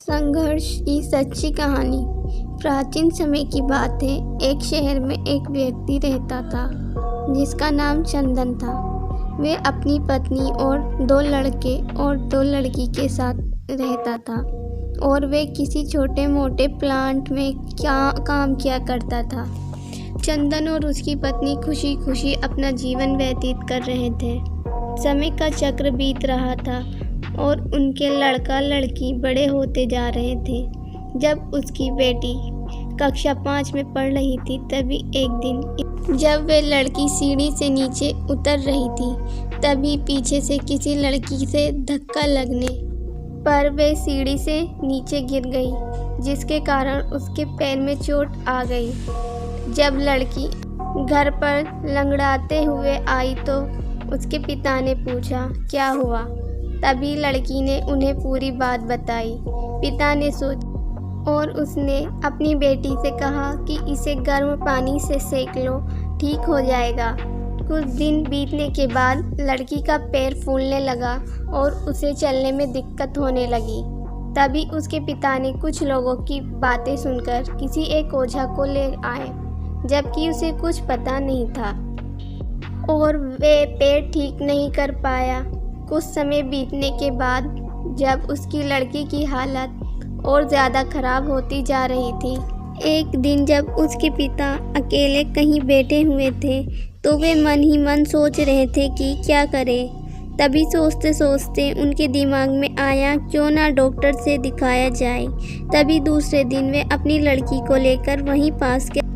संघर्ष की सच्ची कहानी। प्राचीन समय की बात है। एक शहर में एक व्यक्ति रहता था जिसका नाम चंदन था। वे अपनी पत्नी और 2 लड़के और 2 लड़की के साथ रहता था और वे किसी छोटे मोटे प्लांट में काम किया करता था। चंदन और उसकी पत्नी खुशी खुशी अपना जीवन व्यतीत कर रहे थे। समय का चक्र बीत रहा था और उनके लड़का लड़की बड़े होते जा रहे थे। जब उसकी बेटी कक्षा 5 में पढ़ रही थी तभी एक दिन जब वे लड़की सीढ़ी से नीचे उतर रही थी तभी पीछे से किसी लड़की से धक्का लगने पर वे सीढ़ी से नीचे गिर गई, जिसके कारण उसके पैर में चोट आ गई। जब लड़की घर पर लंगड़ाते हुए आई तो उसके पिता ने पूछा क्या हुआ। तभी लड़की ने उन्हें पूरी बात बताई। पिता ने और उसने अपनी बेटी से कहा कि इसे गर्म पानी से सेक लो, ठीक हो जाएगा। कुछ दिन बीतने के बाद लड़की का पैर फूलने लगा और उसे चलने में दिक्कत होने लगी। तभी उसके पिता ने कुछ लोगों की बातें सुनकर किसी एक ओझा को ले आए, जबकि उसे कुछ पता नहीं था और वे पैर ठीक नहीं कर पाया। कुछ समय बीतने के बाद जब उसकी लड़की की हालत और ज़्यादा खराब होती जा रही थी, एक दिन जब उसके पिता अकेले कहीं बैठे हुए थे तो वे मन ही मन सोच रहे थे कि क्या करें। तभी सोचते सोचते उनके दिमाग में आया क्यों ना डॉक्टर से दिखाया जाए। तभी दूसरे दिन वे अपनी लड़की को लेकर वहीं पास के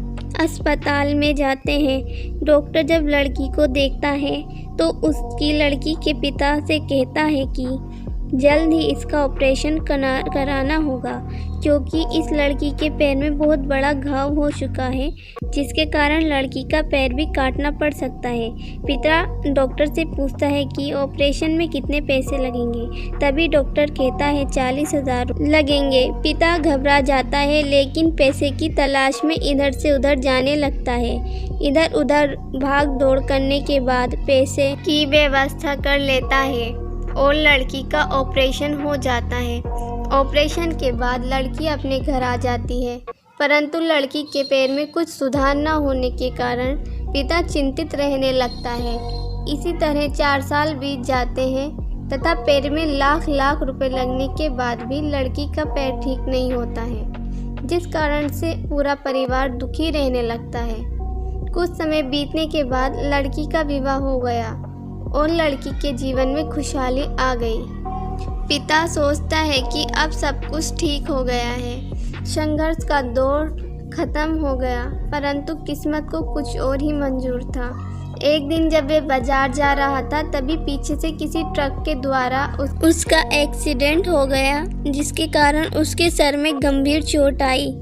अस्पताल में जाते हैं। डॉक्टर जब लड़की को देखता है तो उसकी लड़की के पिता से कहता है कि जल्द ही इसका ऑपरेशन कराना होगा, क्योंकि इस लड़की के पैर में बहुत बड़ा घाव हो चुका है, जिसके कारण लड़की का पैर भी काटना पड़ सकता है। पिता डॉक्टर से पूछता है कि ऑपरेशन में कितने पैसे लगेंगे। तभी डॉक्टर कहता है 40,000 लगेंगे। पिता घबरा जाता है, लेकिन पैसे की तलाश में इधर से उधर जाने लगता है। इधर उधर भाग दौड़ करने के बाद पैसे की व्यवस्था कर लेता है और लड़की का ऑपरेशन हो जाता है। ऑपरेशन के बाद लड़की अपने घर आ जाती है, परंतु लड़की के पैर में कुछ सुधार न होने के कारण पिता चिंतित रहने लगता है। इसी तरह 4 साल बीत जाते हैं तथा पैर में लाख लाख रुपए लगने के बाद भी लड़की का पैर ठीक नहीं होता है, जिस कारण से पूरा परिवार दुखी रहने लगता है। कुछ समय बीतने के बाद लड़की का विवाह हो गया और लड़की के जीवन में खुशहाली आ गई। पिता सोचता है कि अब सब कुछ ठीक हो गया है, संघर्ष का दौर खत्म हो गया, परंतु किस्मत को कुछ और ही मंजूर था। एक दिन जब वे बाजार जा रहा था तभी पीछे से किसी ट्रक के द्वारा उसका एक्सीडेंट हो गया, जिसके कारण उसके सर में गंभीर चोट आई।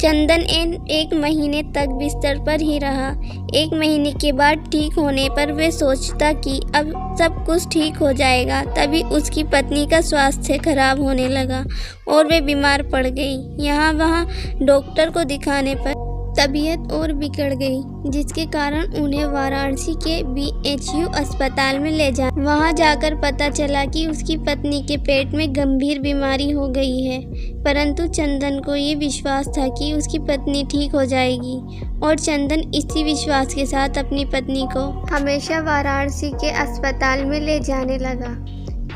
चंदन 1 महीने तक बिस्तर पर ही रहा। 1 महीने के बाद ठीक होने पर वे सोचता कि अब सब कुछ ठीक हो जाएगा। तभी उसकी पत्नी का स्वास्थ्य खराब होने लगा और वे बीमार पड़ गई। यहाँ वहाँ डॉक्टर को दिखाने पर तबीयत और बिगड़ गई, जिसके कारण उन्हें वाराणसी के BHU अस्पताल में ले जा। वहां जाकर पता चला कि उसकी पत्नी के पेट में गंभीर बीमारी हो गई है, परंतु चंदन को ये विश्वास था कि उसकी पत्नी ठीक हो जाएगी और चंदन इसी विश्वास के साथ अपनी पत्नी को हमेशा वाराणसी के अस्पताल में ले जाने लगा।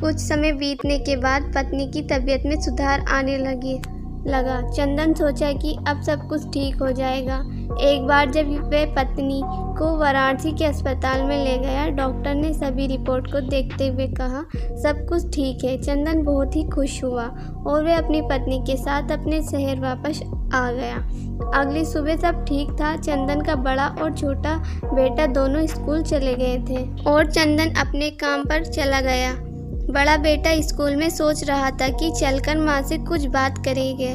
कुछ समय बीतने के बाद पत्नी की तबीयत में सुधार आने लगा। चंदन सोचा कि अब सब कुछ ठीक हो जाएगा। एक बार जब वह पत्नी को वाराणसी के अस्पताल में ले गया, डॉक्टर ने सभी रिपोर्ट को देखते हुए कहा सब कुछ ठीक है। चंदन बहुत ही खुश हुआ और वह अपनी पत्नी के साथ अपने शहर वापस आ गया। अगली सुबह सब ठीक था। चंदन का बड़ा और छोटा बेटा दोनों स्कूल चले गए थे और चंदन अपने काम पर चला गया। बड़ा बेटा स्कूल में सोच रहा था कि चलकर माँ से कुछ बात करेंगे।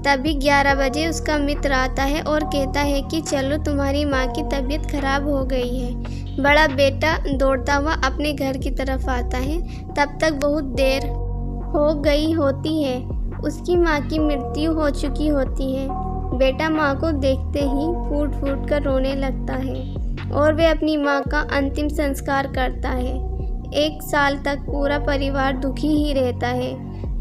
तभी 11 बजे उसका मित्र आता है और कहता है कि चलो तुम्हारी माँ की तबीयत खराब हो गई है। बड़ा बेटा दौड़ता हुआ अपने घर की तरफ आता है। तब तक बहुत देर हो गई होती है। उसकी माँ की मृत्यु हो चुकी होती है। बेटा माँ को देखते ही फूट फूट कर रोने लगता है और वे अपनी माँ का अंतिम संस्कार करता है। 1 साल तक पूरा परिवार दुखी ही रहता है।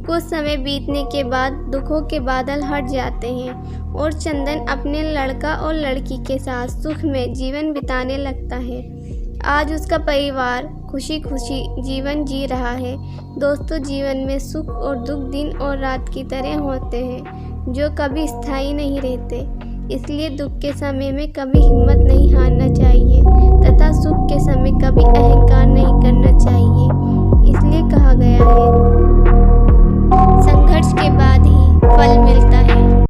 कुछ समय बीतने के बाद दुखों के बादल हट जाते हैं और चंदन अपने लड़का और लड़की के साथ सुख में जीवन बिताने लगता है। आज उसका परिवार खुशी खुशी जीवन जी रहा है। दोस्तों, जीवन में सुख और दुख दिन और रात की तरह होते हैं, जो कभी स्थायी नहीं रहते। इसलिए दुख के समय में कभी हिम्मत नहीं हारना चाहिए तथा सुख के समय कभी अहंकार नहीं करना चाहिए। इसलिए कहा गया है, संघर्ष के बाद ही फल मिलता है।